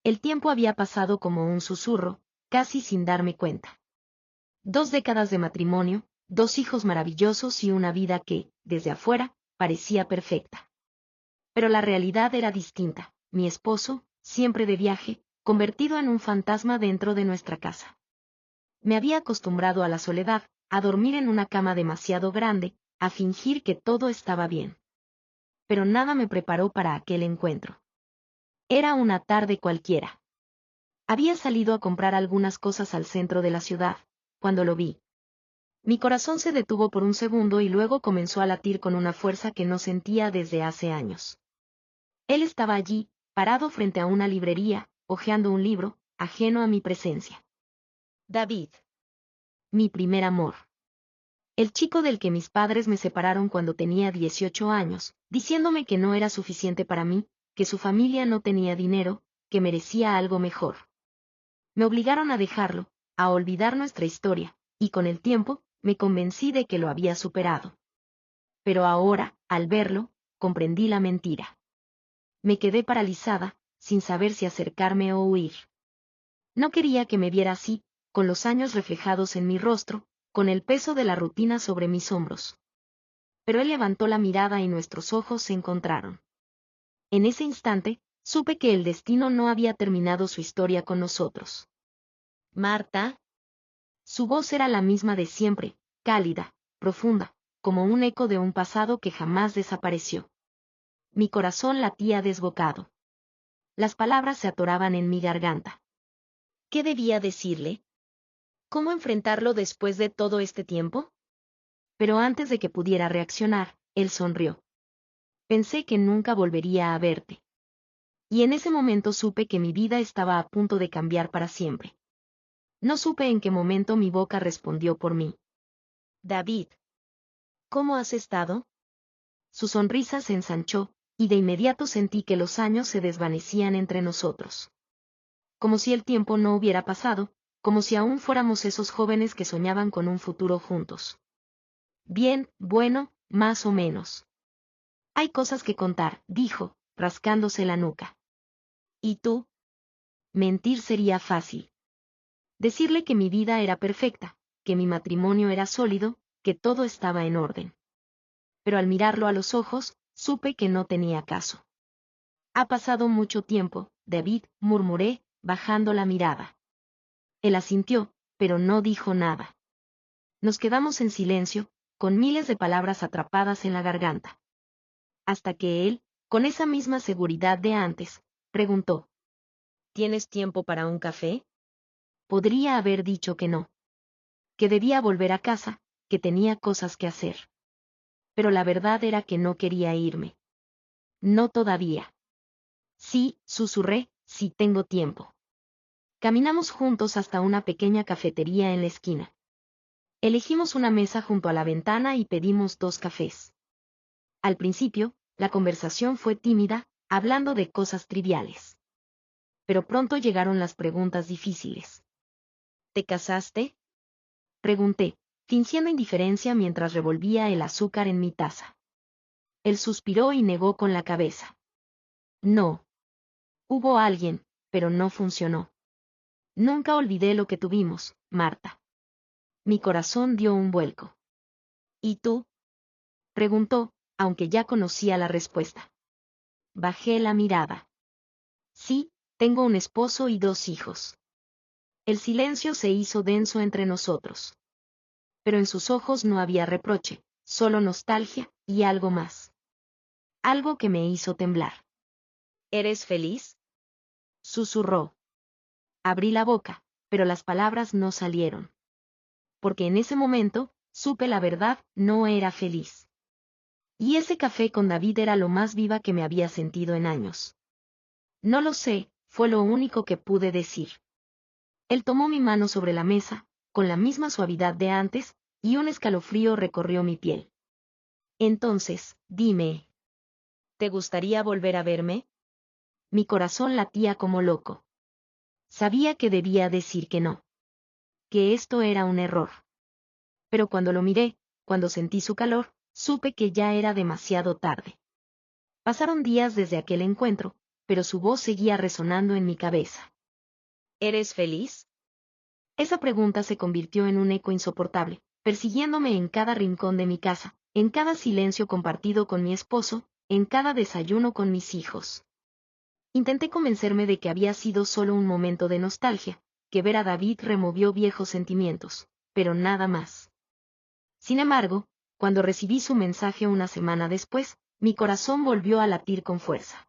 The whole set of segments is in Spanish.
El tiempo había pasado como un susurro, casi sin darme cuenta. 2 décadas de matrimonio, 2 hijos maravillosos y una vida que, desde afuera, parecía perfecta. Pero la realidad era distinta. Mi esposo, siempre de viaje, convertido en un fantasma dentro de nuestra casa. Me había acostumbrado a la soledad, a dormir en una cama demasiado grande, a fingir que todo estaba bien. Pero nada me preparó para aquel encuentro. Era una tarde cualquiera. Había salido a comprar algunas cosas al centro de la ciudad, cuando lo vi. Mi corazón se detuvo por un segundo y luego comenzó a latir con una fuerza que no sentía desde hace años. Él estaba allí, parado frente a una librería, hojeando un libro, ajeno a mi presencia. David. Mi primer amor. El chico del que mis padres me separaron cuando tenía 18 años, diciéndome que no era suficiente para mí, que su familia no tenía dinero, que merecía algo mejor. Me obligaron a dejarlo, a olvidar nuestra historia, y con el tiempo, me convencí de que lo había superado. Pero ahora, al verlo, comprendí la mentira. Me quedé paralizada, sin saber si acercarme o huir. No quería que me viera así, con los años reflejados en mi rostro, con el peso de la rutina sobre mis hombros. Pero él levantó la mirada y nuestros ojos se encontraron. En ese instante, supe que el destino no había terminado su historia con nosotros. Marta. Su voz era la misma de siempre, cálida, profunda, como un eco de un pasado que jamás desapareció. Mi corazón latía desbocado. Las palabras se atoraban en mi garganta. ¿Qué debía decirle? ¿Cómo enfrentarlo después de todo este tiempo? Pero antes de que pudiera reaccionar, él sonrió. Pensé que nunca volvería a verte. Y en ese momento supe que mi vida estaba a punto de cambiar para siempre. No supe en qué momento mi boca respondió por mí. David. ¿Cómo has estado? Su sonrisa se ensanchó, y de inmediato sentí que los años se desvanecían entre nosotros. Como si el tiempo no hubiera pasado, como si aún fuéramos esos jóvenes que soñaban con un futuro juntos. Bien, bueno, más o menos. Hay cosas que contar, dijo, rascándose la nuca. ¿Y tú? Mentir sería fácil. Decirle que mi vida era perfecta, que mi matrimonio era sólido, que todo estaba en orden. Pero al mirarlo a los ojos, supe que no tenía caso. Ha pasado mucho tiempo, David, murmuré, bajando la mirada. Él asintió, pero no dijo nada. Nos quedamos en silencio, con miles de palabras atrapadas en la garganta. Hasta que él, con esa misma seguridad de antes, preguntó: ¿Tienes tiempo para un café? Podría haber dicho que no. Que debía volver a casa, que tenía cosas que hacer. Pero la verdad era que no quería irme. No todavía. Sí, susurré, sí tengo tiempo. Caminamos juntos hasta una pequeña cafetería en la esquina. Elegimos una mesa junto a la ventana y pedimos 2 cafés. Al principio, la conversación fue tímida, hablando de cosas triviales. Pero pronto llegaron las preguntas difíciles. ¿Te casaste? Pregunté, fingiendo indiferencia mientras revolvía el azúcar en mi taza. Él suspiró y negó con la cabeza. No. Hubo alguien, pero no funcionó. Nunca olvidé lo que tuvimos, Marta. Mi corazón dio un vuelco. ¿Y tú? Preguntó, aunque ya conocía la respuesta. Bajé la mirada. Sí, tengo un esposo y 2 hijos. El silencio se hizo denso entre nosotros. Pero en sus ojos no había reproche, solo nostalgia, y algo más. Algo que me hizo temblar. ¿Eres feliz? Susurró. Abrí la boca, pero las palabras no salieron. Porque en ese momento, supe la verdad, no era feliz. Y ese café con David era lo más viva que me había sentido en años. No lo sé, fue lo único que pude decir. Él tomó mi mano sobre la mesa, con la misma suavidad de antes, y un escalofrío recorrió mi piel. Entonces, dime, ¿te gustaría volver a verme? Mi corazón latía como loco. Sabía que debía decir que no. Que esto era un error. Pero cuando lo miré, cuando sentí su calor, supe que ya era demasiado tarde. Pasaron días desde aquel encuentro, pero su voz seguía resonando en mi cabeza. ¿Eres feliz? Esa pregunta se convirtió en un eco insoportable, persiguiéndome en cada rincón de mi casa, en cada silencio compartido con mi esposo, en cada desayuno con mis hijos. Intenté convencerme de que había sido solo un momento de nostalgia, que ver a David removió viejos sentimientos, pero nada más. Sin embargo, cuando recibí su mensaje una semana después, mi corazón volvió a latir con fuerza.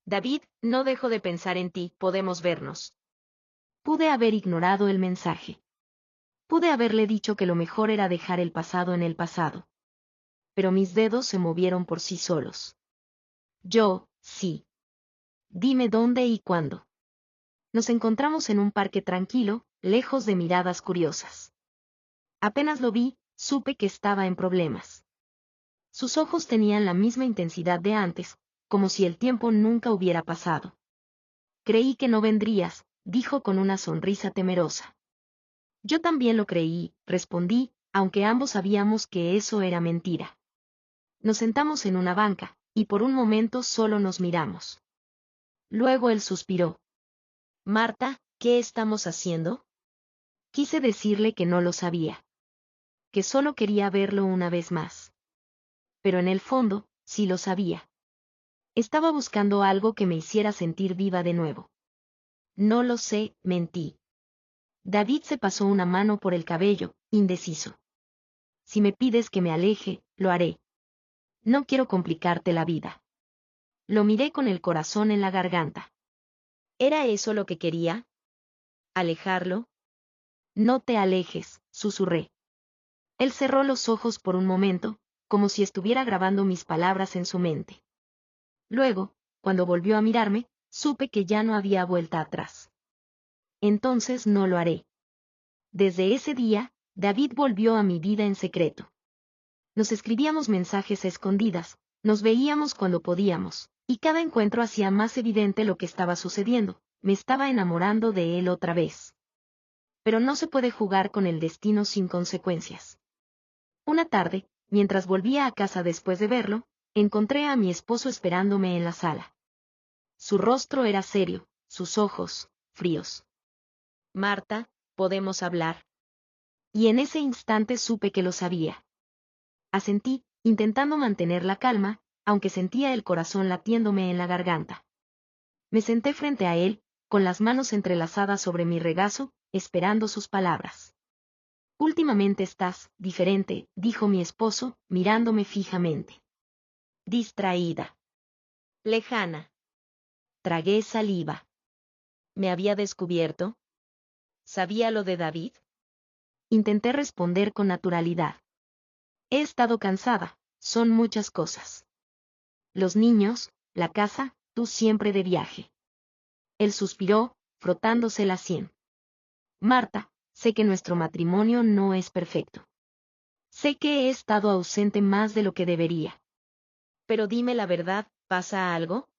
David, no dejo de pensar en ti, podemos vernos. Pude haber ignorado el mensaje. Pude haberle dicho que lo mejor era dejar el pasado en el pasado. Pero mis dedos se movieron por sí solos. Sí. Dime dónde y cuándo. Nos encontramos en un parque tranquilo, lejos de miradas curiosas. Apenas lo vi, supe que estaba en problemas. Sus ojos tenían la misma intensidad de antes, como si el tiempo nunca hubiera pasado. Creí que no vendrías, dijo con una sonrisa temerosa. Yo también lo creí, respondí, aunque ambos sabíamos que eso era mentira. Nos sentamos en una banca, y por un momento solo nos miramos. Luego él suspiró. Marta, ¿qué estamos haciendo? Quise decirle que no lo sabía. Que solo quería verlo una vez más. Pero en el fondo, sí lo sabía. Estaba buscando algo que me hiciera sentir viva de nuevo. No lo sé, mentí. David se pasó una mano por el cabello, indeciso. Si me pides que me aleje, lo haré. No quiero complicarte la vida. Lo miré con el corazón en la garganta. ¿Era eso lo que quería? ¿Alejarlo? No te alejes, susurré. Él cerró los ojos por un momento, como si estuviera grabando mis palabras en su mente. Luego, cuando volvió a mirarme, supe que ya no había vuelta atrás. Entonces no lo haré. Desde ese día, David volvió a mi vida en secreto. Nos escribíamos mensajes a escondidas, nos veíamos cuando podíamos, y cada encuentro hacía más evidente lo que estaba sucediendo, me estaba enamorando de él otra vez. Pero no se puede jugar con el destino sin consecuencias. Una tarde, mientras volvía a casa después de verlo, encontré a mi esposo esperándome en la sala. Su rostro era serio, sus ojos, fríos. Marta, ¿podemos hablar? Y en ese instante supe que lo sabía. Asentí, intentando mantener la calma, aunque sentía el corazón latiéndome en la garganta. Me senté frente a él, con las manos entrelazadas sobre mi regazo, esperando sus palabras. Últimamente estás diferente, dijo mi esposo, mirándome fijamente. Distraída. Lejana. Tragué saliva. ¿Me había descubierto? ¿Sabía lo de David? Intenté responder con naturalidad. He estado cansada, son muchas cosas. Los niños, la casa, tú siempre de viaje. Él suspiró, frotándose la sien. Marta, sé que nuestro matrimonio no es perfecto. Sé que he estado ausente más de lo que debería. Pero dime la verdad, ¿pasa algo?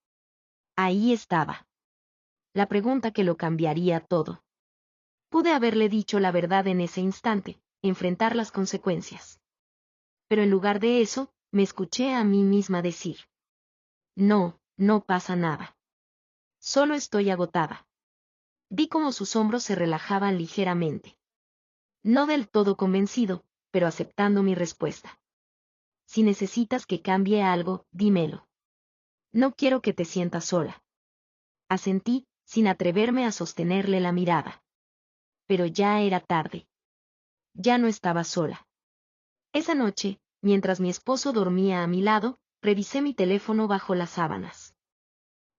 Ahí estaba. La pregunta que lo cambiaría todo. Pude haberle dicho la verdad en ese instante, enfrentar las consecuencias. Pero en lugar de eso, me escuché a mí misma decir. No, no pasa nada. Solo estoy agotada. Vi cómo sus hombros se relajaban ligeramente. No del todo convencido, pero aceptando mi respuesta. Si necesitas que cambie algo, dímelo. No quiero que te sientas sola. Asentí, sin atreverme a sostenerle la mirada. Pero ya era tarde. Ya no estaba sola. Esa noche, mientras mi esposo dormía a mi lado, revisé mi teléfono bajo las sábanas.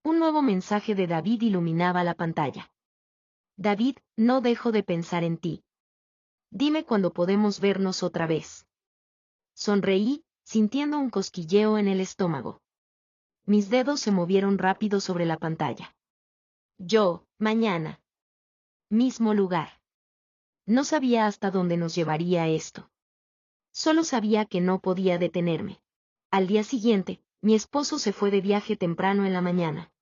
Un nuevo mensaje de David iluminaba la pantalla. David, no dejo de pensar en ti. Dime cuándo podemos vernos otra vez. Sonreí, sintiendo un cosquilleo en el estómago. Mis dedos se movieron rápido sobre la pantalla. Mañana. Mismo lugar. No sabía hasta dónde nos llevaría esto. Solo sabía que no podía detenerme. Al día siguiente, mi esposo se fue de viaje temprano en la mañana.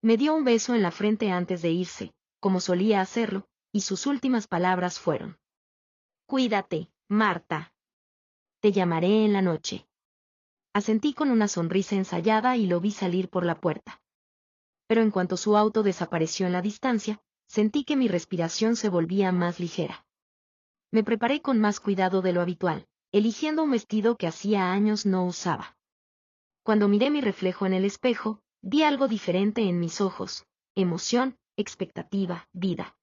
Me dio un beso en la frente antes de irse, como solía hacerlo, y sus últimas palabras fueron: Cuídate, Marta. Te llamaré en la noche. Asentí con una sonrisa ensayada y lo vi salir por la puerta. pero en cuanto su auto desapareció en la distancia, sentí que mi respiración se volvía más ligera. Me preparé con más cuidado de lo habitual, eligiendo un vestido que hacía años no usaba. Cuando miré mi reflejo en el espejo, vi algo diferente en mis ojos: emoción, expectativa, vida.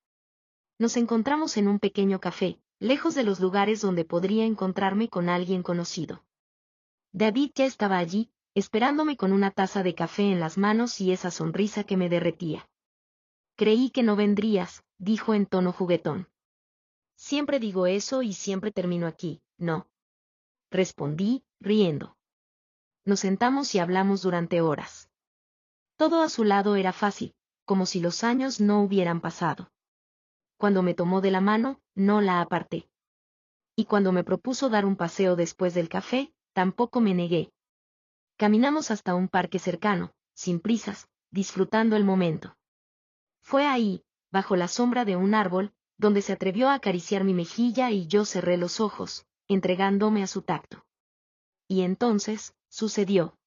Nos encontramos en un pequeño café, lejos de los lugares donde podría encontrarme con alguien conocido. David ya estaba allí, esperándome con una taza de café en las manos y esa sonrisa que me derretía. Creí que no vendrías, dijo en tono juguetón. Siempre digo eso y siempre termino aquí, ¿no? Respondí, riendo. Nos sentamos y hablamos durante horas. Todo a su lado era fácil, como si los años no hubieran pasado. Cuando me tomó de la mano, no la aparté. Y cuando me propuso dar un paseo después del café, tampoco me negué. Caminamos hasta un parque cercano, sin prisas, disfrutando el momento. Fue ahí, bajo la sombra de un árbol, donde se atrevió a acariciar mi mejilla y yo cerré los ojos, entregándome a su tacto. Y entonces, sucedió.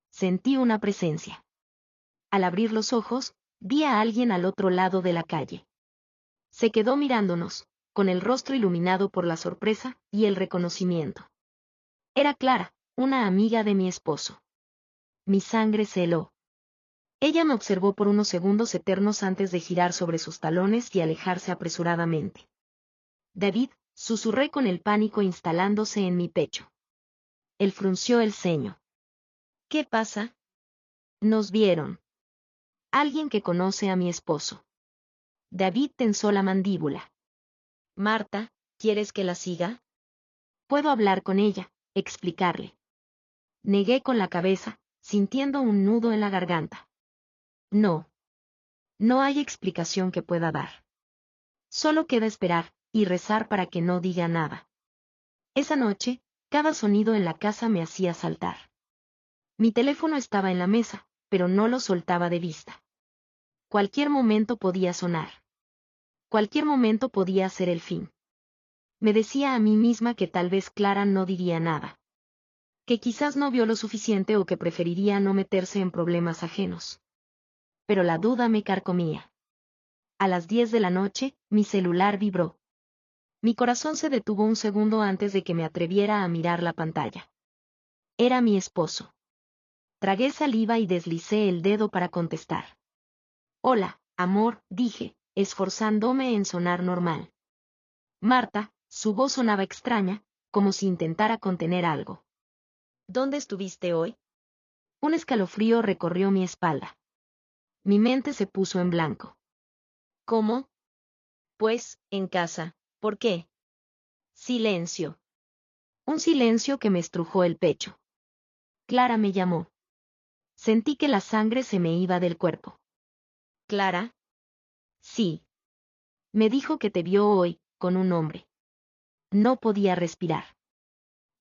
Sentí una presencia. Al abrir los ojos, vi a alguien al otro lado de la calle. Se quedó mirándonos, con el rostro iluminado por la sorpresa y el reconocimiento. Era Clara, una amiga de mi esposo. Mi sangre se heló. Ella me observó por unos segundos eternos antes de girar sobre sus talones y alejarse apresuradamente. David, susurré con el pánico instalándose en mi pecho. Él frunció el ceño. ¿Qué pasa? Nos vieron. Alguien que conoce a mi esposo. David tensó la mandíbula. Marta, ¿quieres que la siga? Puedo hablar con ella, explicarle. Negué con la cabeza, sintiendo un nudo en la garganta. No. No hay explicación que pueda dar. Solo queda esperar, y rezar para que no diga nada. Esa noche, cada sonido en la casa me hacía saltar. Mi teléfono estaba en la mesa, pero no lo soltaba de vista. Cualquier momento podía sonar. Cualquier momento podía ser el fin. Me decía a mí misma que tal vez Clara no diría nada. Que quizás no vio lo suficiente o que preferiría no meterse en problemas ajenos. Pero la duda me carcomía. A las 10 de la noche, mi celular vibró. Mi corazón se detuvo un segundo antes de que me atreviera a mirar la pantalla. Era mi esposo. Tragué saliva y deslicé el dedo para contestar. Hola, amor, dije, esforzándome en sonar normal. Marta, su voz sonaba extraña, como si intentara contener algo. ¿Dónde estuviste hoy? Un escalofrío recorrió mi espalda. Mi mente se puso en blanco. ¿Cómo? Pues, en casa. ¿Por qué? Silencio. Un silencio que me estrujó el pecho. Clara me llamó. Sentí que la sangre se me iba del cuerpo. ¿Clara? Sí. Me dijo que te vio hoy, con un hombre. No podía respirar.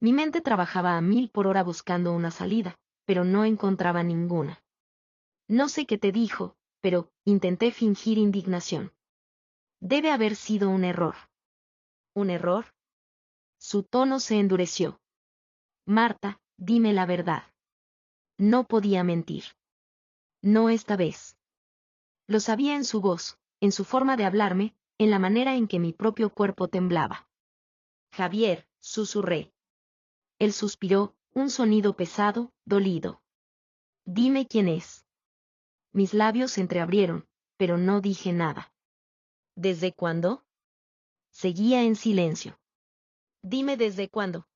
Mi mente trabajaba a 1000 por hora buscando una salida, pero no encontraba ninguna. No sé qué te dijo, pero intenté fingir indignación. Debe haber sido un error. ¿Un error? Su tono se endureció. Marta, dime la verdad. No podía mentir. No esta vez. Lo sabía en su voz, en su forma de hablarme, en la manera en que mi propio cuerpo temblaba. Javier, susurré. Él suspiró, un sonido pesado, dolido. Dime quién es. Mis labios se entreabrieron, pero no dije nada. ¿Desde cuándo? Seguía en silencio. Dime desde cuándo.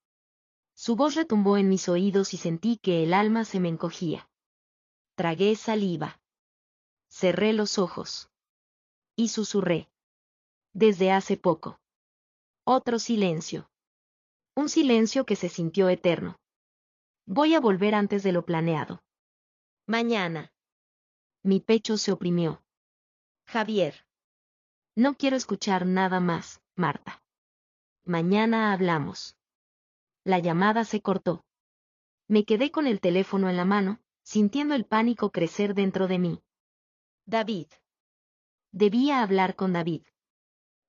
Su voz retumbó en mis oídos y sentí que el alma se me encogía. Tragué saliva. Cerré los ojos. Y susurré. Desde hace poco. Otro silencio. Un silencio que se sintió eterno. Voy a volver antes de lo planeado. Mañana. Mi pecho se oprimió. Javier. No quiero escuchar nada más, Marta. Mañana hablamos. La llamada se cortó. Me quedé con el teléfono en la mano, sintiendo el pánico crecer dentro de mí. David. Debía hablar con David.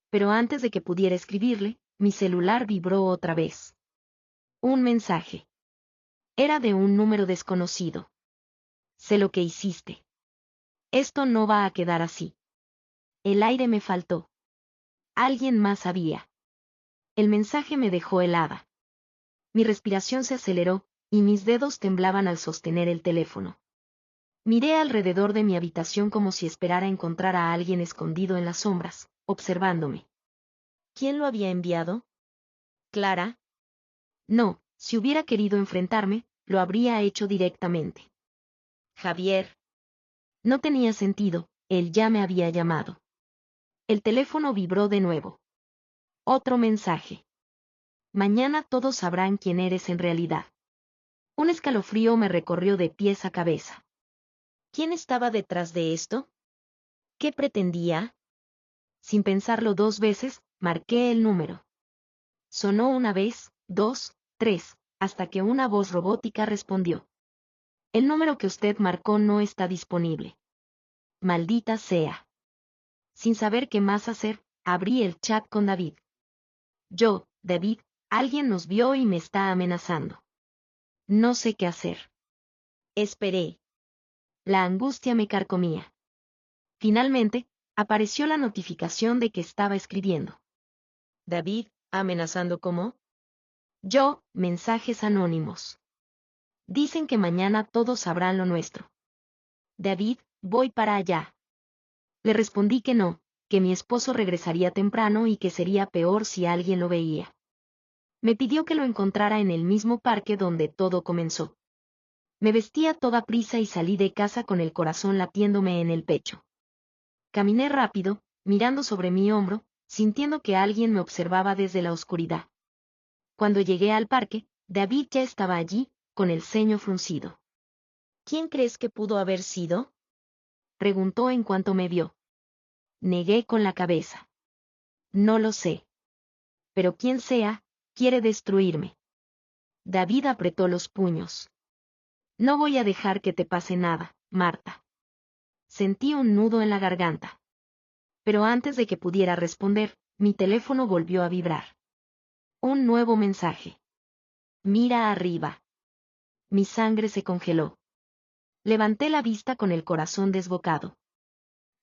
Pero antes de que pudiera escribirle, mi celular vibró otra vez. Un mensaje. Era de un número desconocido. Sé lo que hiciste. Esto no va a quedar así. El aire me faltó. Alguien más había. El mensaje me dejó helada. Mi respiración se aceleró, y mis dedos temblaban al sostener el teléfono. Miré alrededor de mi habitación como si esperara encontrar a alguien escondido en las sombras, observándome. ¿Quién lo había enviado? ¿Clara? No, si hubiera querido enfrentarme, lo habría hecho directamente. Javier. No tenía sentido, él ya me había llamado. El teléfono vibró de nuevo. Otro mensaje. Mañana todos sabrán quién eres en realidad. Un escalofrío me recorrió de pies a cabeza. ¿Quién estaba detrás de esto? ¿Qué pretendía? Sin pensarlo 2 veces, marqué el número. Sonó una vez, 2, 3, hasta que una voz robótica respondió. El número que usted marcó no está disponible. Maldita sea. Sin saber qué más hacer, abrí el chat con David. David, alguien nos vio y me está amenazando. No sé qué hacer. Esperé. La angustia me carcomía. Finalmente, apareció la notificación de que estaba escribiendo. David, amenazando ¿cómo? Mensajes anónimos. Dicen que mañana todos sabrán lo nuestro. David, voy para allá. Le respondí que no, que mi esposo regresaría temprano y que sería peor si alguien lo veía. Me pidió que lo encontrara en el mismo parque donde todo comenzó. Me vestí a toda prisa y salí de casa con el corazón latiéndome en el pecho. Caminé rápido, mirando sobre mi hombro, sintiendo que alguien me observaba desde la oscuridad. Cuando llegué al parque, David ya estaba allí, con el ceño fruncido. ¿Quién crees que pudo haber sido? Preguntó en cuanto me vio. Negué con la cabeza. No lo sé. Pero quien sea, quiere destruirme. David apretó los puños. No voy a dejar que te pase nada, Marta. Sentí un nudo en la garganta. Pero antes de que pudiera responder, mi teléfono volvió a vibrar. Un nuevo mensaje. Mira arriba. Mi sangre se congeló. Levanté la vista con el corazón desbocado.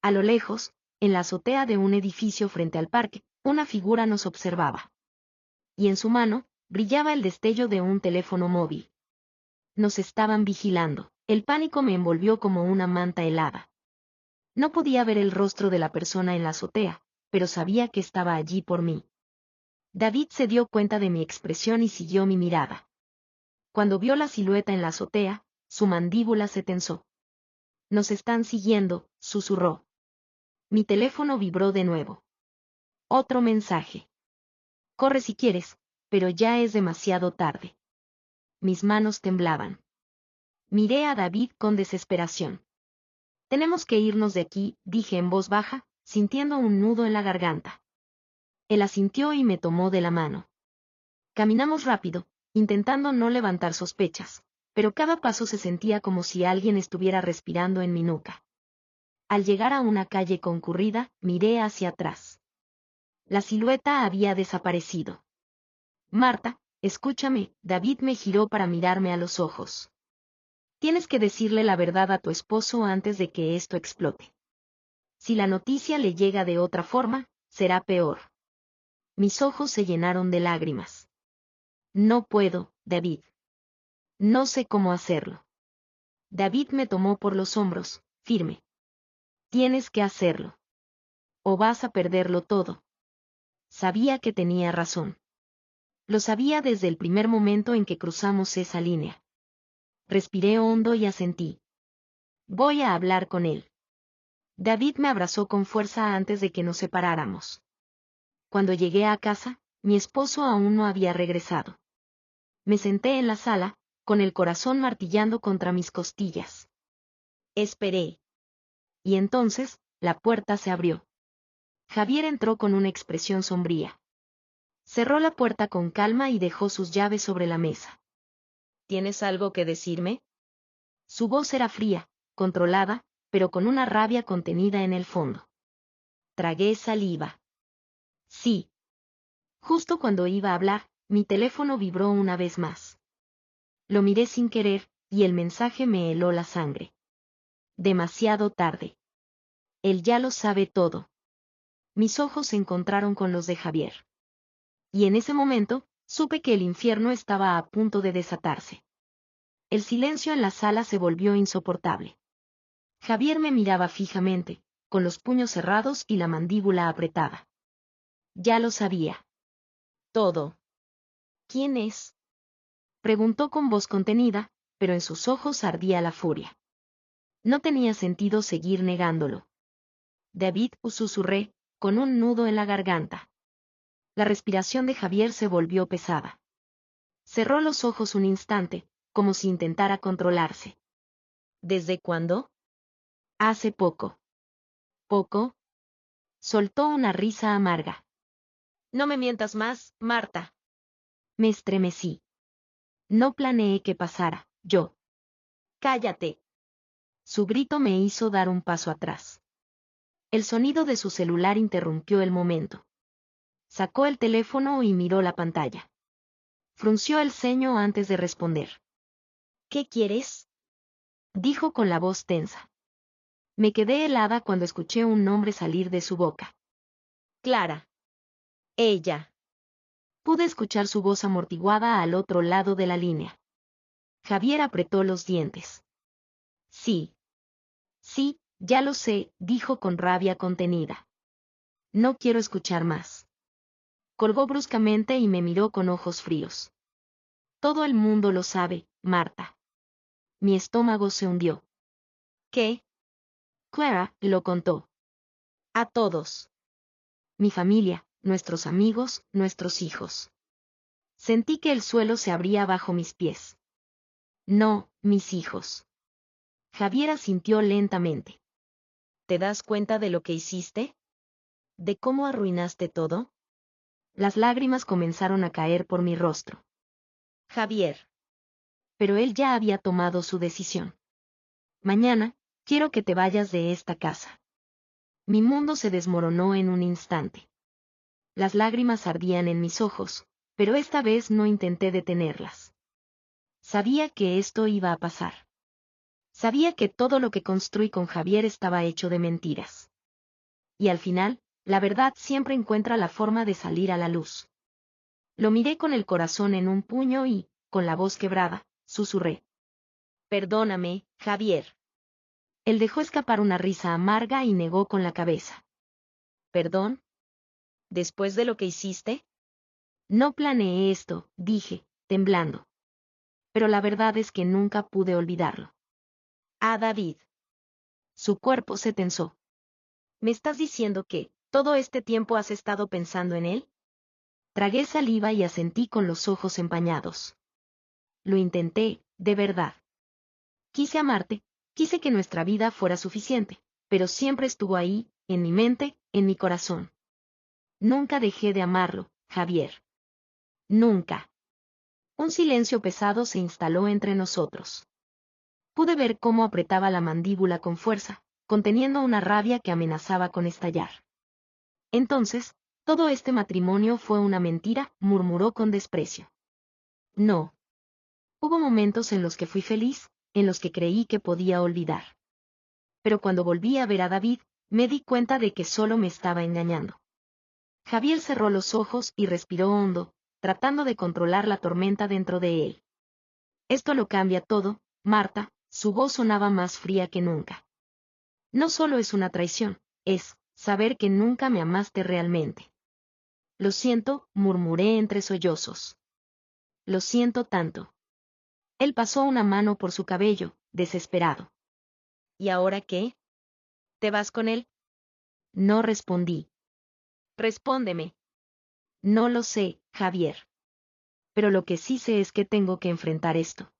A lo lejos, en la azotea de un edificio frente al parque, una figura nos observaba. Y en su mano, brillaba el destello de un teléfono móvil. Nos estaban vigilando. El pánico me envolvió como una manta helada. No podía ver el rostro de la persona en la azotea, pero sabía que estaba allí por mí. David se dio cuenta de mi expresión y siguió mi mirada. Cuando vio la silueta en la azotea, su mandíbula se tensó. Nos están siguiendo, susurró. Mi teléfono vibró de nuevo. Otro mensaje. Corre si quieres, pero ya es demasiado tarde. Mis manos temblaban. Miré a David con desesperación. Tenemos que irnos de aquí, dije en voz baja, sintiendo un nudo en la garganta. Él asintió y me tomó de la mano. Caminamos rápido, intentando no levantar sospechas, pero cada paso se sentía como si alguien estuviera respirando en mi nuca. Al llegar a una calle concurrida, miré hacia atrás. La silueta había desaparecido. Marta, escúchame, David me giró para mirarme a los ojos. Tienes que decirle la verdad a tu esposo antes de que esto explote. Si la noticia le llega de otra forma, será peor. Mis ojos se llenaron de lágrimas. No puedo, David. No sé cómo hacerlo. David me tomó por los hombros, firme. Tienes que hacerlo. O vas a perderlo todo. Sabía que tenía razón. Lo sabía desde el primer momento en que cruzamos esa línea. Respiré hondo y asentí. Voy a hablar con él. David me abrazó con fuerza antes de que nos separáramos. Cuando llegué a casa, mi esposo aún no había regresado. Me senté en la sala, con el corazón martillando contra mis costillas. Esperé. Y entonces, la puerta se abrió. Javier entró con una expresión sombría. Cerró la puerta con calma y dejó sus llaves sobre la mesa. ¿Tienes algo que decirme? Su voz era fría, controlada, pero con una rabia contenida en el fondo. Tragué saliva. Sí. Justo cuando iba a hablar, mi teléfono vibró una vez más. Lo miré sin querer, y el mensaje me heló la sangre. Demasiado tarde. Él ya lo sabe todo. Mis ojos se encontraron con los de Javier. Y en ese momento, supe que el infierno estaba a punto de desatarse. El silencio en la sala se volvió insoportable. Javier me miraba fijamente, con los puños cerrados y la mandíbula apretada. Ya lo sabía. Todo. ¿Quién es? Preguntó con voz contenida, pero en sus ojos ardía la furia. No tenía sentido seguir negándolo. David, susurré, con un nudo en la garganta. La respiración de Javier se volvió pesada. Cerró los ojos un instante, como si intentara controlarse. ¿Desde cuándo? Hace poco. ¿Poco? Soltó una risa amarga. No me mientas más, Marta. Me estremecí. No planeé que pasara, yo. Cállate. Su grito me hizo dar un paso atrás. El sonido de su celular interrumpió el momento. Sacó el teléfono y miró la pantalla. Frunció el ceño antes de responder. ¿Qué quieres? Dijo con la voz tensa. Me quedé helada cuando escuché un nombre salir de su boca. Clara. Ella. Pude escuchar su voz amortiguada al otro lado de la línea. Javier apretó los dientes. Sí. Sí, ya lo sé, dijo con rabia contenida. No quiero escuchar más. Colgó bruscamente y me miró con ojos fríos. Todo el mundo lo sabe, Marta. Mi estómago se hundió. ¿Qué? Clara lo contó. A todos. Mi familia, nuestros amigos, nuestros hijos. Sentí que el suelo se abría bajo mis pies. No, mis hijos. Javier asintió lentamente. ¿Te das cuenta de lo que hiciste? ¿De cómo arruinaste todo? Las lágrimas comenzaron a caer por mi rostro. Javier. Pero él ya había tomado su decisión. Mañana, quiero que te vayas de esta casa. Mi mundo se desmoronó en un instante. Las lágrimas ardían en mis ojos, pero esta vez no intenté detenerlas. Sabía que esto iba a pasar. Sabía que todo lo que construí con Javier estaba hecho de mentiras. Y al final, la verdad siempre encuentra la forma de salir a la luz. Lo miré con el corazón en un puño y, con la voz quebrada, susurré. Perdóname, Javier. Él dejó escapar una risa amarga y negó con la cabeza. ¿Perdón? ¿Después de lo que hiciste? No planeé esto, dije, temblando. Pero la verdad es que nunca pude olvidarlo. Ah, David. Su cuerpo se tensó. ¿Me estás diciendo que, todo este tiempo has estado pensando en él? Tragué saliva y asentí con los ojos empañados. Lo intenté, de verdad. Quise amarte, quise que nuestra vida fuera suficiente, pero siempre estuvo ahí, en mi mente, en mi corazón. Nunca dejé de amarlo, Javier. Nunca. Un silencio pesado se instaló entre nosotros. Pude ver cómo apretaba la mandíbula con fuerza, conteniendo una rabia que amenazaba con estallar. Entonces, todo este matrimonio fue una mentira, murmuró con desprecio. No. Hubo momentos en los que fui feliz, en los que creí que podía olvidar. Pero cuando volví a ver a David, me di cuenta de que solo me estaba engañando. Javier cerró los ojos y respiró hondo, tratando de controlar la tormenta dentro de él. Esto lo cambia todo, Marta, su voz sonaba más fría que nunca. No solo es una traición, es saber que nunca me amaste realmente. Lo siento, murmuré entre sollozos. Lo siento tanto. Él pasó una mano por su cabello, desesperado. ¿Y ahora qué? ¿Te vas con él? No respondí. Respóndeme. No lo sé, Javier. Pero lo que sí sé es que tengo que enfrentar esto.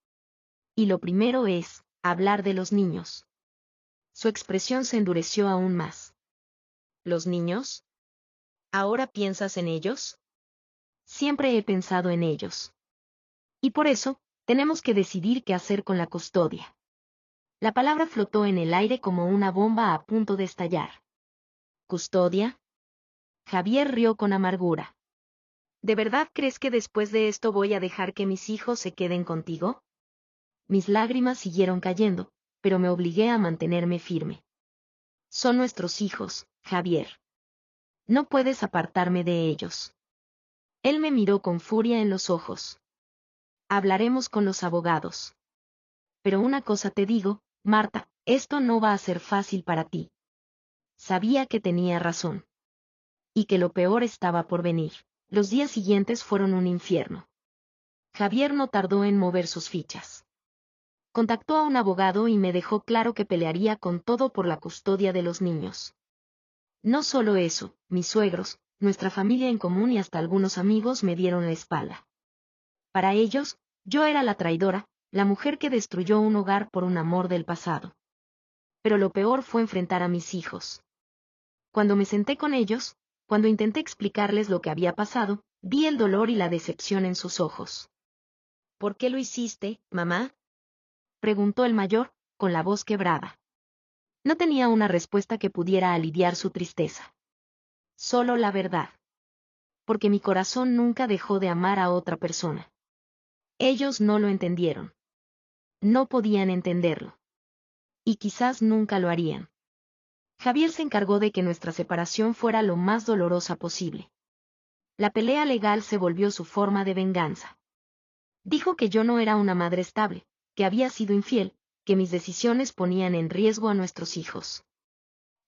Y lo primero es, hablar de los niños. Su expresión se endureció aún más. ¿Los niños? ¿Ahora piensas en ellos? Siempre he pensado en ellos. Y por eso, tenemos que decidir qué hacer con la custodia. La palabra flotó en el aire como una bomba a punto de estallar. ¿Custodia? Javier rió con amargura. ¿De verdad crees que después de esto voy a dejar que mis hijos se queden contigo? Mis lágrimas siguieron cayendo, pero me obligué a mantenerme firme. Son nuestros hijos, Javier. No puedes apartarme de ellos. Él me miró con furia en los ojos. Hablaremos con los abogados. Pero una cosa te digo, Marta, esto no va a ser fácil para ti. Sabía que tenía razón. Y que lo peor estaba por venir. Los días siguientes fueron un infierno. Javier no tardó en mover sus fichas. Contactó a un abogado y me dejó claro que pelearía con todo por la custodia de los niños. No solo eso, mis suegros, nuestra familia en común y hasta algunos amigos me dieron la espalda. Para ellos, yo era la traidora, la mujer que destruyó un hogar por un amor del pasado. Pero lo peor fue enfrentar a mis hijos. Cuando me senté con ellos, cuando intenté explicarles lo que había pasado, vi el dolor y la decepción en sus ojos. ¿Por qué lo hiciste, mamá?, preguntó el mayor, con la voz quebrada. No tenía una respuesta que pudiera aliviar su tristeza. Solo la verdad. Porque mi corazón nunca dejó de amar a otra persona. Ellos no lo entendieron. No podían entenderlo. Y quizás nunca lo harían. Javier se encargó de que nuestra separación fuera lo más dolorosa posible. La pelea legal se volvió su forma de venganza. Dijo que yo no era una madre estable, que había sido infiel, que mis decisiones ponían en riesgo a nuestros hijos.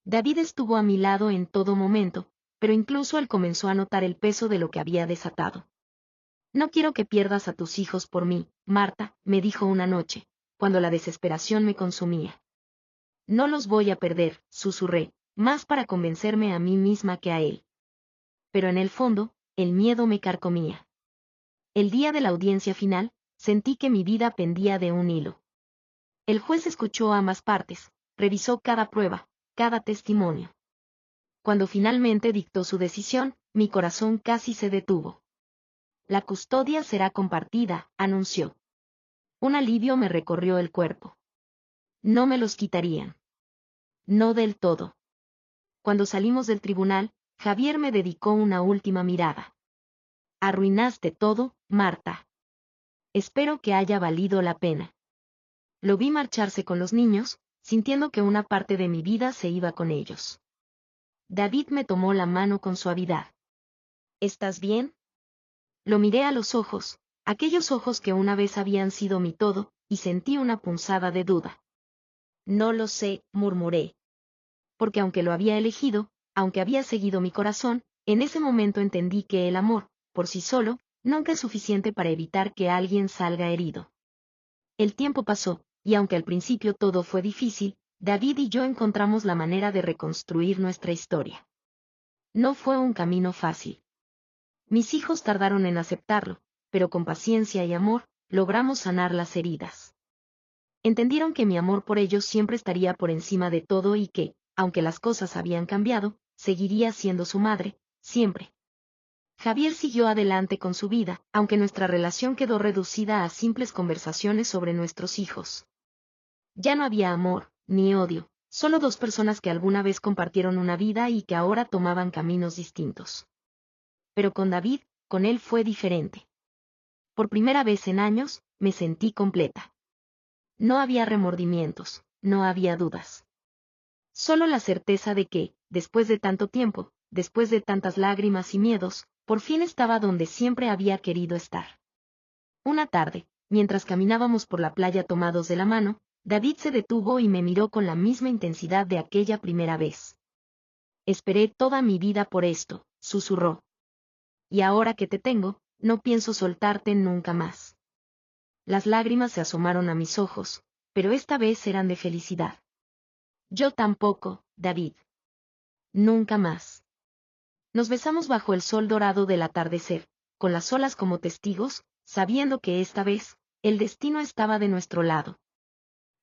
David estuvo a mi lado en todo momento, pero incluso él comenzó a notar el peso de lo que había desatado. No quiero que pierdas a tus hijos por mí, Marta, me dijo una noche, cuando la desesperación me consumía. No los voy a perder, susurré, más para convencerme a mí misma que a él. Pero en el fondo, el miedo me carcomía. El día de la audiencia final, sentí que mi vida pendía de un hilo. El juez escuchó a ambas partes, revisó cada prueba, cada testimonio. Cuando finalmente dictó su decisión, mi corazón casi se detuvo. La custodia será compartida, anunció. Un alivio me recorrió el cuerpo. No me los quitarían. No del todo. Cuando salimos del tribunal, Javier me dedicó una última mirada. Arruinaste todo, Marta. Espero que haya valido la pena. Lo vi marcharse con los niños, sintiendo que una parte de mi vida se iba con ellos. David me tomó la mano con suavidad. ¿Estás bien? Lo miré a los ojos, aquellos ojos que una vez habían sido mi todo, y sentí una punzada de duda. No lo sé, murmuré. Porque aunque lo había elegido, aunque había seguido mi corazón, en ese momento entendí que el amor, por sí solo, nunca es suficiente para evitar que alguien salga herido. El tiempo pasó, y aunque al principio todo fue difícil, David y yo encontramos la manera de reconstruir nuestra historia. No fue un camino fácil. Mis hijos tardaron en aceptarlo, pero con paciencia y amor, logramos sanar las heridas. Entendieron que mi amor por ellos siempre estaría por encima de todo y que, aunque las cosas habían cambiado, seguiría siendo su madre, siempre. Javier siguió adelante con su vida, aunque nuestra relación quedó reducida a simples conversaciones sobre nuestros hijos. Ya no había amor, ni odio, solo dos personas que alguna vez compartieron una vida y que ahora tomaban caminos distintos. Pero con David, con él fue diferente. Por primera vez en años, me sentí completa. No había remordimientos, no había dudas. Solo la certeza de que, después de tanto tiempo, después de tantas lágrimas y miedos, por fin estaba donde siempre había querido estar. Una tarde, mientras caminábamos por la playa tomados de la mano, David se detuvo y me miró con la misma intensidad de aquella primera vez. Esperé toda mi vida por esto, susurró. Y ahora que te tengo, no pienso soltarte nunca más. Las lágrimas se asomaron a mis ojos, pero esta vez eran de felicidad. Yo tampoco, David. Nunca más. Nos besamos bajo el sol dorado del atardecer, con las olas como testigos, sabiendo que esta vez, el destino estaba de nuestro lado.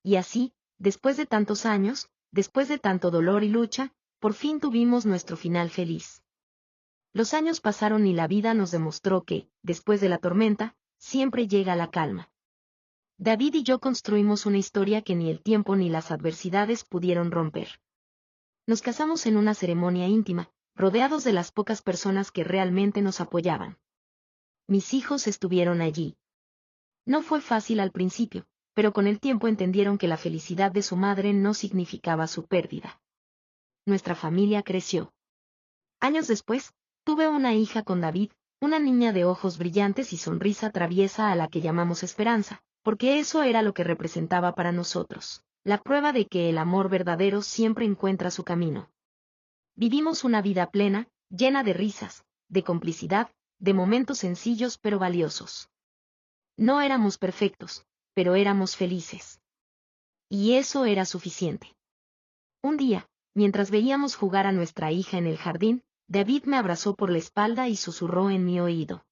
Y así, después de tantos años, después de tanto dolor y lucha, por fin tuvimos nuestro final feliz. Los años pasaron y la vida nos demostró que, después de la tormenta, siempre llega la calma. David y yo construimos una historia que ni el tiempo ni las adversidades pudieron romper. Nos casamos en una ceremonia íntima, rodeados de las pocas personas que realmente nos apoyaban. Mis hijos estuvieron allí. No fue fácil al principio, pero con el tiempo entendieron que la felicidad de su madre no significaba su pérdida. nuestra familia creció. Años después, tuve una hija con David, una niña de ojos brillantes y sonrisa traviesa a la que llamamos Esperanza, porque eso era lo que representaba para nosotros, la prueba de que el amor verdadero siempre encuentra su camino. Vivimos una vida plena, llena de risas, de complicidad, de momentos sencillos pero valiosos. No éramos perfectos, pero éramos felices. Y eso era suficiente. Un día, mientras veíamos jugar a nuestra hija en el jardín, David me abrazó por la espalda y susurró en mi oído.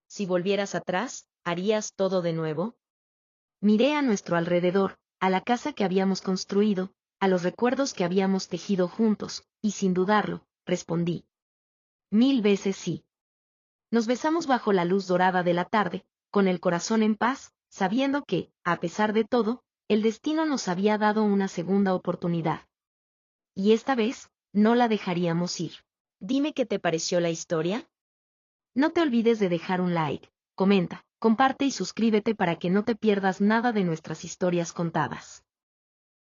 Si volvieras atrás, ¿harías todo de nuevo? Miré a nuestro alrededor, a la casa que habíamos construido, a los recuerdos que habíamos tejido juntos, y sin dudarlo, respondí. 1000 veces sí. Nos besamos bajo la luz dorada de la tarde, con el corazón en paz, sabiendo que, a pesar de todo, el destino nos había dado una segunda oportunidad. Y esta vez, no la dejaríamos ir. Dime qué te pareció la historia. No te olvides de dejar un like, comenta, comparte y suscríbete para que no te pierdas nada de nuestras historias contadas.